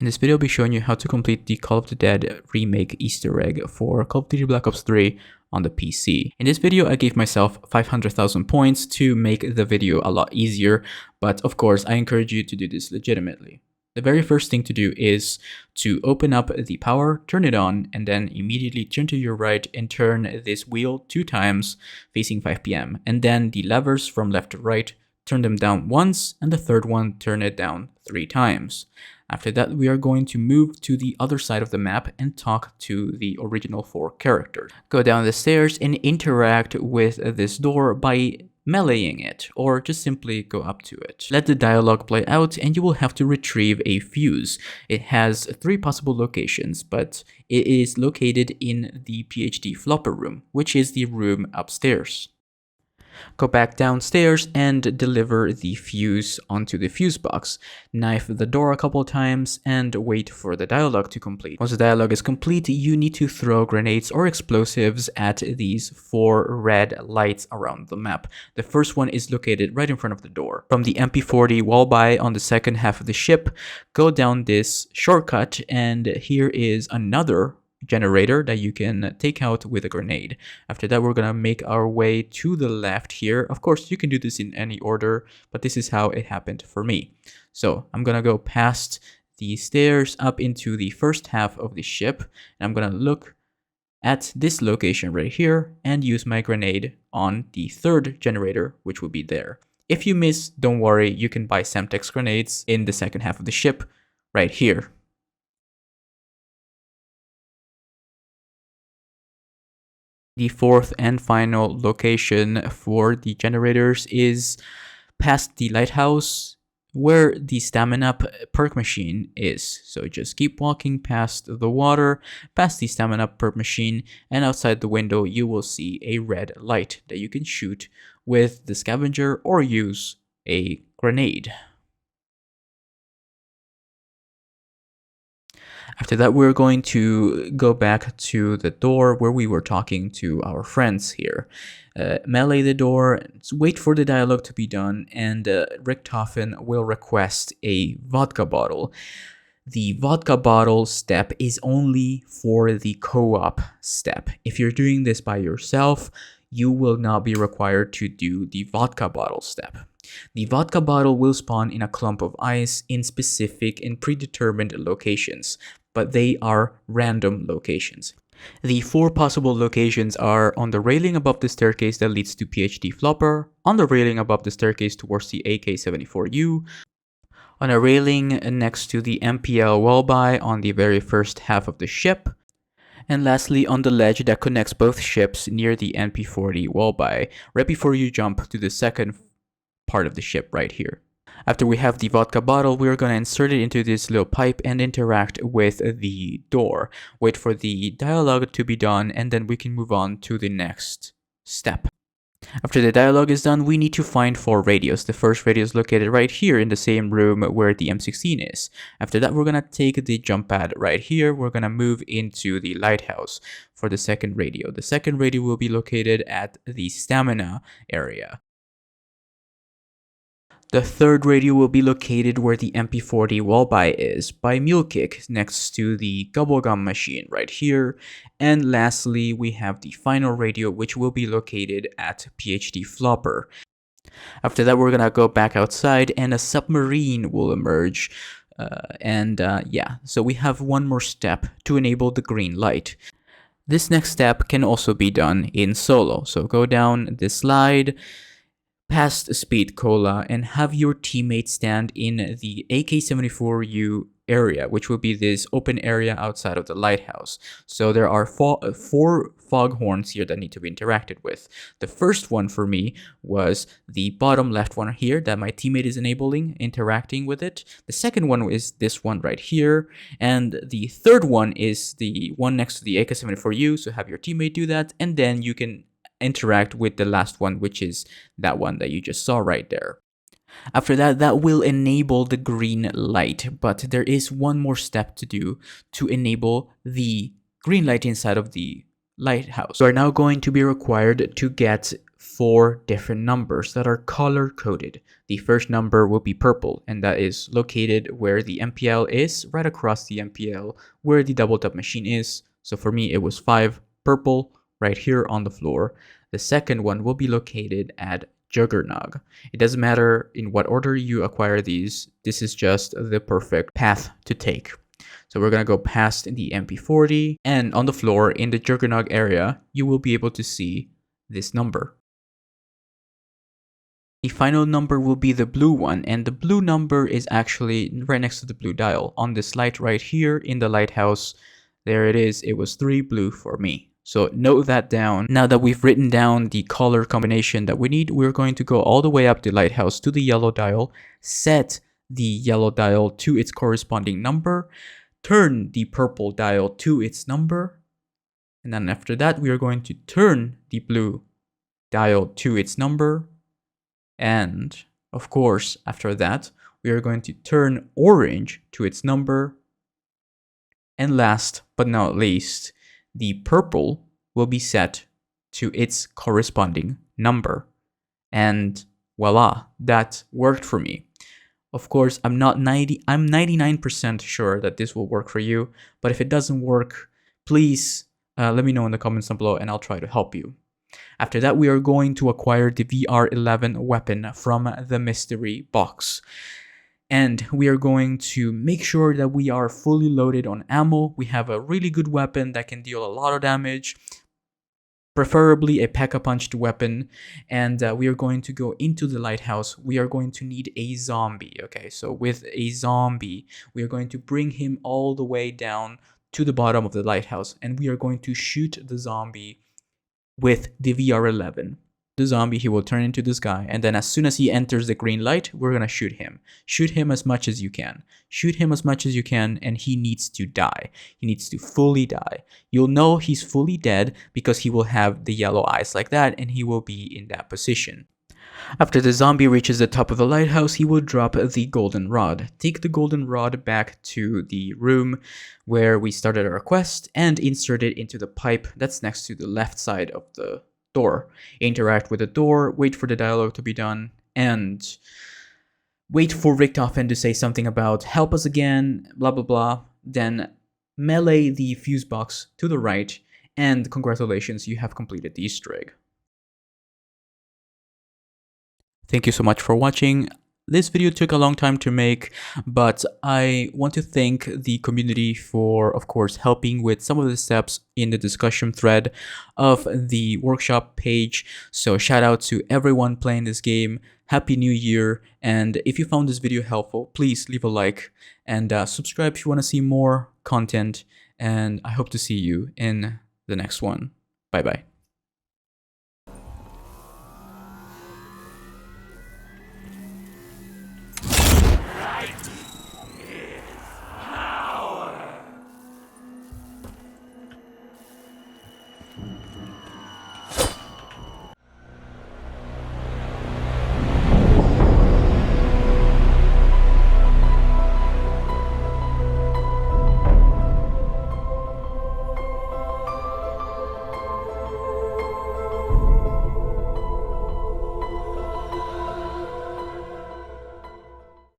In this video, I'll be showing you how to complete the Call of the Dead Remake Easter egg for Call of Duty Black Ops 3 on the PC. In this video, I gave myself 500,000 points to make the video a lot easier, but of course, I encourage you to do this legitimately. The very first thing to do is to open up the power, turn it on, and then immediately turn to your right and turn this wheel 2 times facing 5 p.m. And then the levers from left to right, turn them down once, and the third one, turn it down 3 times. After that, we are going to move to the other side of the map and talk to the original 4 characters. Go down the stairs and interact with this door by meleeing it, or just simply go up to it. Let the dialogue play out and you will have to retrieve a fuse. It has 3 possible locations, but it is located in the PhD flopper room, which is the room upstairs. Go back downstairs and deliver the fuse onto the fuse box. Knife the door a couple times and wait for the dialogue to complete. Once the dialogue is complete, you need to throw grenades or explosives at these 4 red lights around the map. The first one is located right in front of the door. From the MP40 wall by on the second half of the ship, go down this shortcut and here is another generator that you can take out with a grenade. After that, we're gonna make our way to the left here. Of course, you can do this in any order, but this is how it happened for me. So I'm gonna go past the stairs up into the first half of the ship, and I'm gonna look at this location right here and use my grenade on the third generator, which will be there. If you miss, don't worry, you can buy Semtex grenades in the second half of the ship right here. The fourth and final location for the generators is past the lighthouse where the stamina perk machine is. So just keep walking past the water, past the stamina perk machine, and outside the window you will see a red light that you can shoot with the scavenger or use a grenade. After that, we're going to go back to the door where we were talking to our friends here. Melee the door, wait for the dialogue to be done, and Richtofen will request a vodka bottle. The vodka bottle step is only for the co-op step. If you're doing this by yourself, you will not be required to do the vodka bottle step. The vodka bottle will spawn in a clump of ice in specific and predetermined locations, but they are random locations. The 4 possible locations are on the railing above the staircase that leads to PhD Flopper, on the railing above the staircase towards the AK-74U, on a railing next to the MPL wallby on the very first half of the ship, and lastly on the ledge that connects both ships near the MP40 wallby, right before you jump to the second part of the ship right here. After we have the vodka bottle, we're going to insert it into this little pipe and interact with the door. Wait for the dialogue to be done and then we can move on to the next step. After the dialogue is done, we need to find 4 radios. The first radio is located right here in the same room where the M16 is. After that, we're going to take the jump pad right here. We're going to move into the lighthouse for the second radio. The second radio will be located at the stamina area. The third radio will be located where the MP40 wallby is, by Mule Kick, next to the Bubblegum machine right here. And lastly, we have the final radio, which will be located at PhD Flopper. After that, we're gonna go back outside and a submarine will emerge. Yeah, so we have one more step to enable the green light. This next step can also be done in solo. So go down this slide, past Speed Cola, and have your teammate stand in the AK-74U area, which will be this open area outside of the lighthouse. So there are 4 foghorns here that need to be interacted with. The first one for me was the bottom left one here that my teammate is enabling, interacting with it. The second one is this one right here. And the third one is the one next to the AK-74U, so have your teammate do that, and then you can interact with the last one, which is that one that you just saw right there. After that, that will enable the green light, but there is one more step to do to enable the green light inside of the lighthouse. You are now going to be required to get 4 different numbers that are color coded. The first number will be purple, and that is located where the MPL is, right across the MPL where the double tap machine is. So for me, it was 5 purple right here on the floor. The second one will be located at Juggernog. It doesn't matter in what order you acquire these, this is just the perfect path to take. So we're going to go past the MP40, and on the floor in the Juggernog area, you will be able to see this number. The final number will be the blue one, and the blue number is actually right next to the blue dial. On this light right here in the lighthouse, there it is. It was 3 blue for me. So note that down. Now that we've written down the color combination that we need, we're going to go all the way up the lighthouse to the yellow dial, set the yellow dial to its corresponding number, turn the purple dial to its number, and then after that, we are going to turn the blue dial to its number. And of course, after that, we are going to turn orange to its number. And last but not least, the purple will be set to its corresponding number. And voila, that worked for me. Of course, I'm 99% sure that this will work for you, but if it doesn't work, please let me know in the comments down below and I'll try to help you. After that, we are going to acquire the VR11 weapon from the mystery box. And we are going to make sure that we are fully loaded on ammo. We have a really good weapon that can deal a lot of damage, preferably a Pack-a-Punched weapon. And we are going to go into the lighthouse. We are going to need a zombie. Okay, so with a zombie, we are going to bring him all the way down to the bottom of the lighthouse. And we are going to shoot the zombie with the VR11. The zombie, he will turn into this guy, and then as soon as he enters the green light, we're gonna shoot him. Shoot him as much as you can. Shoot him as much as you can, and he needs to die. He needs to fully die. You'll know he's fully dead because he will have the yellow eyes like that, and he will be in that position. After the zombie reaches the top of the lighthouse, he will drop the golden rod. Take the golden rod back to the room where we started our quest and insert it into the pipe that's next to the left side of the door. Interact with the door, wait for the dialogue to be done, and wait for Richtofen to say something about help us again, blah blah blah. Then melee the fuse box to the right, and congratulations, you have completed the Easter egg. Thank you so much for watching. This video took a long time to make, but I want to thank the community for, of course, helping with some of the steps in the discussion thread of the workshop page. So shout out to everyone playing this game. Happy New Year. And if you found this video helpful, please leave a like and subscribe if you want to see more content. And I hope to see you in the next one. Bye bye.